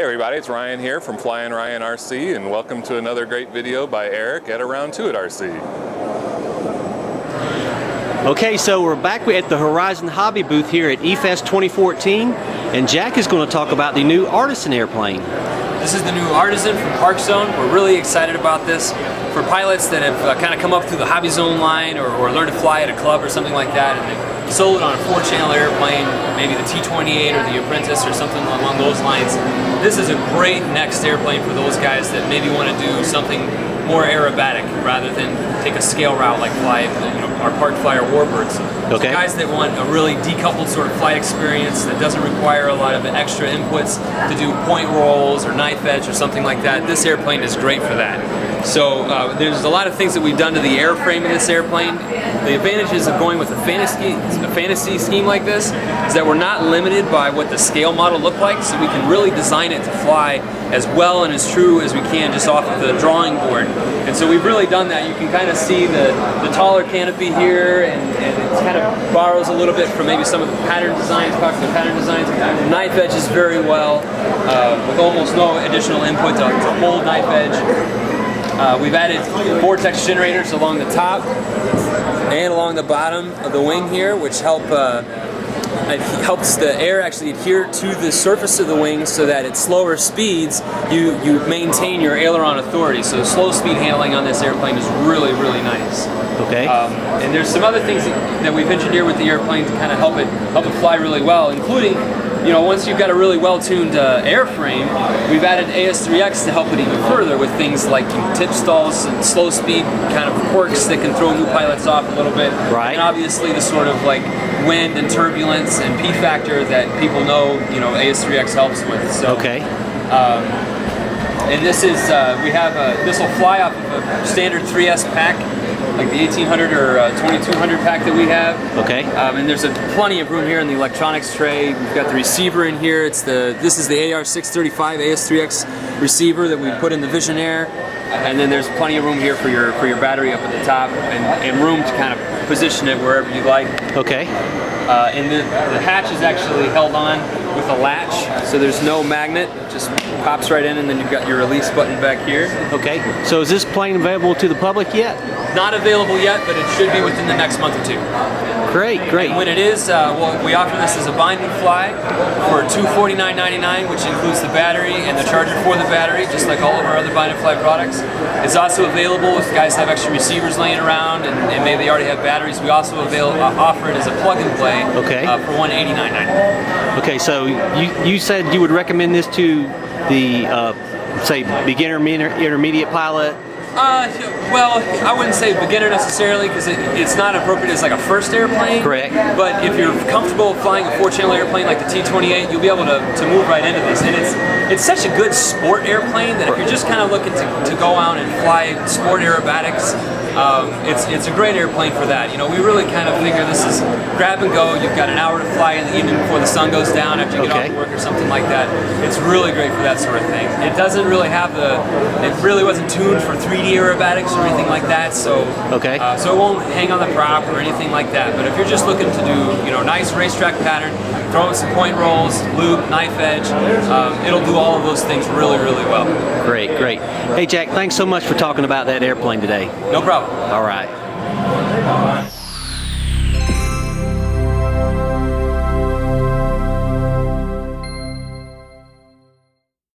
everybody, it's Ryan here from Flying Ryan RC, and welcome to another great video by Eric at Around To It RC. Okay, so we're back at the Horizon Hobby booth here at eFest 2014, and Jack is going to talk about the new Artizan airplane. This is the new Artizan from ParkZone. We're really excited about this. For pilots that have kind of come up through the Hobby Zone line or learned to fly at a club or something like that, and they've sold it on a 4-channel airplane, maybe the T-28 or the Apprentice or something along those lines. This is a great next airplane for those guys that maybe want to do something more aerobatic rather than take a scale route like fly our Park Flyer Warbirds. Okay. So guys that want a really decoupled sort of flight experience that doesn't require a lot of extra inputs to do point rolls or knife edge or something like that, this airplane is great for that. So there's a lot of things that we've done to the airframe of this airplane. The advantages of going with a fantasy scheme like this is that we're not limited by what the scale model looked like, so we can really design it to fly as well and as true as we can just off of the drawing board. And so we've really done that. You can kind of see the taller canopy here, and it kind of borrows a little bit from maybe some of the pattern designs, popular pattern designs. The knife edge is very well, with almost no additional input to hold knife edge. We've added vortex generators along the top and along the bottom of the wing here, which helps the air actually adhere to the surface of the wing, so that at slower speeds you maintain your aileron authority. So slow speed handling on this airplane is really, really nice. Okay. And there's some other things that we've engineered with the airplane to kind of help it fly really well, including, once you've got a really well-tuned airframe, we've added AS3X to help it even further with things like tip stalls and slow speed kind of quirks that can throw new pilots off a little bit. Right. And obviously the sort of like wind and turbulence and P factor that people know, AS3X helps with. So, okay. And this is, this will fly off of a standard 3S pack, like the 1800 or 2200 pack that we have. Okay. And there's plenty of room here in the electronics tray. We've got the receiver in here. This is the AR635 AS3X receiver that we put in the Visionaire. And then there's plenty of room here for your battery up at the top, and room to kind of position it wherever you like. Okay. And the hatch is actually held on with a latch, so there's no magnet. It just pops right in, and then you've got your release button back here. Okay. So is this plane available to the public yet? Not available yet, but it should be within the next month or two. Great, great. And when it is, we offer this as a bind and fly for $249.99, which includes the battery and the charger for the battery, just like all of our other bind and fly products. It's also available if guys have extra receivers laying around and maybe they already have batteries. We also offer it as a plug and play. Okay. For $189.99. Okay, so you said you would recommend this to the say beginner, intermediate pilot. Well, I wouldn't say beginner necessarily, because it's not appropriate as like a first airplane. Correct. But if you're comfortable flying a 4-channel airplane like the T-28, you'll be able to move right into this. And it's such a good sport airplane that if you're just kind of looking to go out and fly sport aerobatics, it's a great airplane for that. We really kind of figure this is grab and go. You've got an hour to fly in the evening before the sun goes down after you get off work or something like that. It's really great for that sort of thing. It doesn't really have it really wasn't tuned for 3D aerobatics or anything like that, so so it won't hang on the prop or anything like that. But if you're just looking to do nice racetrack pattern, throw in some point rolls, loop, knife edge, it'll do all of those things really, really well. Great, great. Hey Jack, thanks so much for talking about that airplane today. No problem. All right.